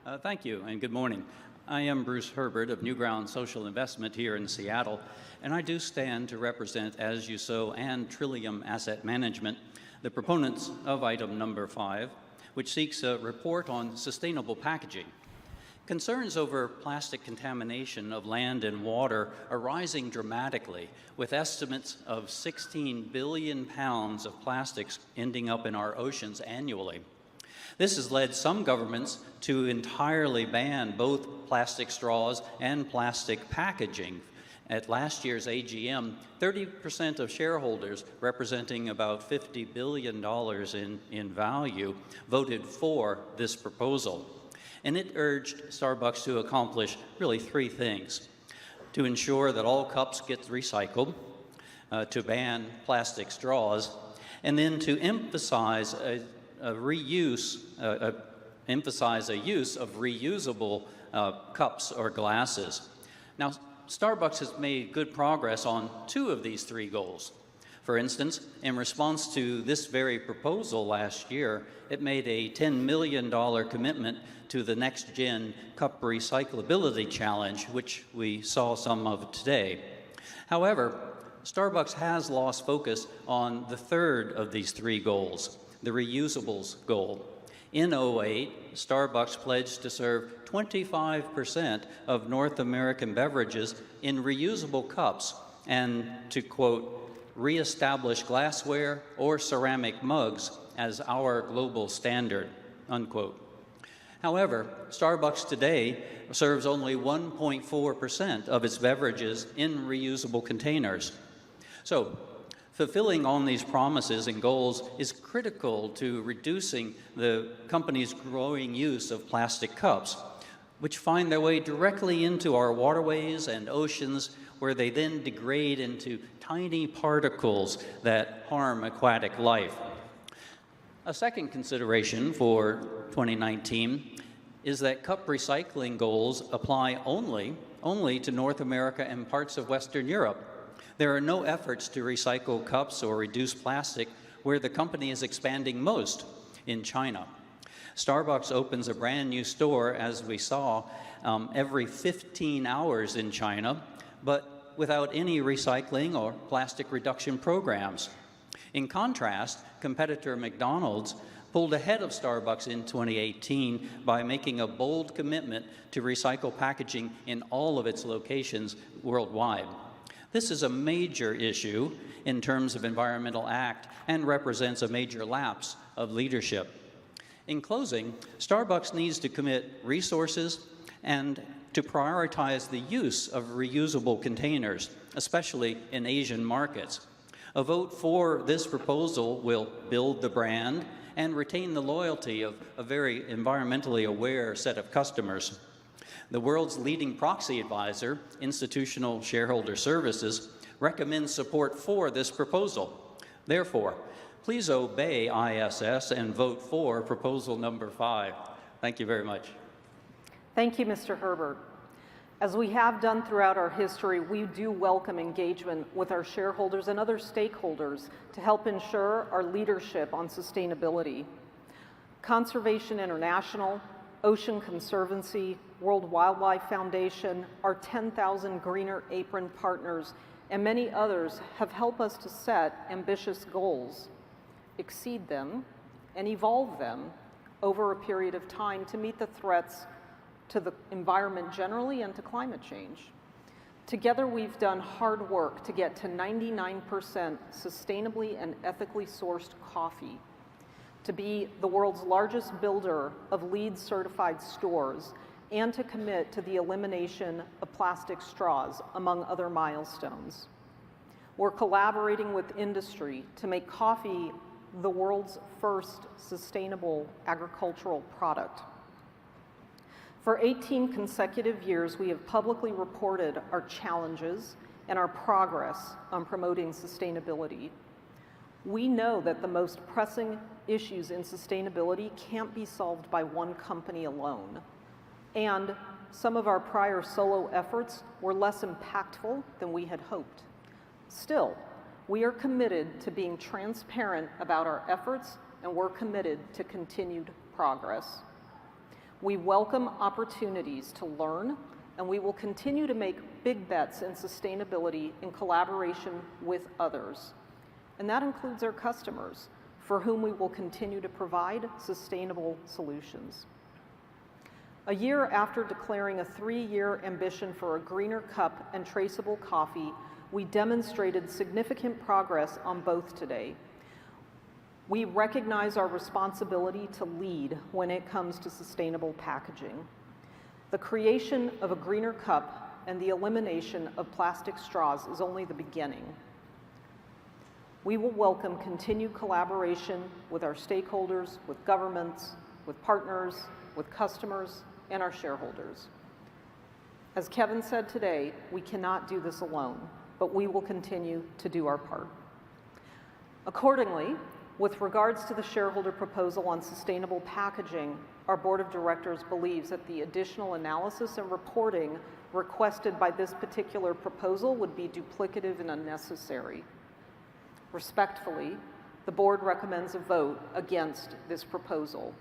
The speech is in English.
Thank you, and good morning. I am Bruce Herbert of Newground Social Investment here in Seattle, and I do stand to represent As You Sow and Trillium Asset Management, the proponents of item number 5, which seeks a report on sustainable packaging. Concerns over plastic contamination of land and water are rising dramatically, with estimates of 16 billion pounds of plastics ending up in our oceans annually. This has led some governments to entirely ban both plastic straws and plastic packaging. At last year's AGM, 30% of shareholders, representing about $50 billion in value, voted for this proposal. And it urged Starbucks to accomplish really 3 things: to ensure that all cups get recycled, to ban plastic straws, and then to emphasize a use of reusable cups or glasses. Now, Starbucks has made good progress on 2 of these 3 goals. For instance, in response to this very proposal last year, it made a $10 million commitment to the Next Gen Cup Recyclability Challenge, which we saw some of today. However, Starbucks has lost focus on the 3rd of these 3 goals, the reusables goal. In 2008, Starbucks pledged to serve 25% of North American beverages in reusable cups and to, quote, reestablish glassware or ceramic mugs as our global standard, unquote. However, Starbucks today serves only 1.4% of its beverages in reusable containers. So, fulfilling on these promises and goals is critical to reducing the company's growing use of plastic cups, which find their way directly into our waterways and oceans, where they then degrade into tiny particles that harm aquatic life. A second consideration for 2019 is that cup recycling goals apply only to North America and parts of Western Europe. There are no efforts to recycle cups or reduce plastic where the company is expanding most, in China. Starbucks opens a brand new store, as we saw, every 15 hours in China, but without any recycling or plastic reduction programs. In contrast, competitor McDonald's pulled ahead of Starbucks in 2018 by making a bold commitment to recycle packaging in all of its locations worldwide. This is a major issue in terms of environmental act and represents a major lapse of leadership. In closing, Starbucks needs to commit resources and to prioritize the use of reusable containers, especially in Asian markets. A vote for this proposal will build the brand and retain the loyalty of a very environmentally aware set of customers. The world's leading proxy advisor, Institutional Shareholder Services, recommends support for this proposal. Therefore, please obey ISS and vote for proposal number 5. Thank you very much. Thank you, Mr. Herbert. As we have done throughout our history, we do welcome engagement with our shareholders and other stakeholders to help ensure our leadership on sustainability. Conservation International, Ocean Conservancy, World Wildlife Foundation, our 10,000 Greener Apron partners, and many others have helped us to set ambitious goals, exceed them, and evolve them over a period of time to meet the threats to the environment generally and to climate change. Together, we've done hard work to get to 99% sustainably and ethically sourced coffee, to be the world's largest builder of LEED certified stores, and to commit to the elimination of plastic straws, among other milestones. We're collaborating with industry to make coffee the world's first sustainable agricultural product. For 18 consecutive years, we have publicly reported our challenges and our progress on promoting sustainability. We know that the most pressing issues in sustainability can't be solved by one company alone. And some of our prior solo efforts were less impactful than we had hoped. Still, we are committed to being transparent about our efforts, and we're committed to continued progress. We welcome opportunities to learn, and we will continue to make big bets in sustainability in collaboration with others. And that includes our customers, for whom we will continue to provide sustainable solutions. A year after declaring a 3-year ambition for a greener cup and traceable coffee, we demonstrated significant progress on both today. We recognize our responsibility to lead when it comes to sustainable packaging. The creation of a greener cup and the elimination of plastic straws is only the beginning. We will welcome continued collaboration with our stakeholders, with governments, with partners, with customers, and our shareholders. As Kevin said today, we cannot do this alone, but we will continue to do our part. Accordingly, with regards to the shareholder proposal on sustainable packaging, our board of directors believes that the additional analysis and reporting requested by this particular proposal would be duplicative and unnecessary. Respectfully, the board recommends a vote against this proposal.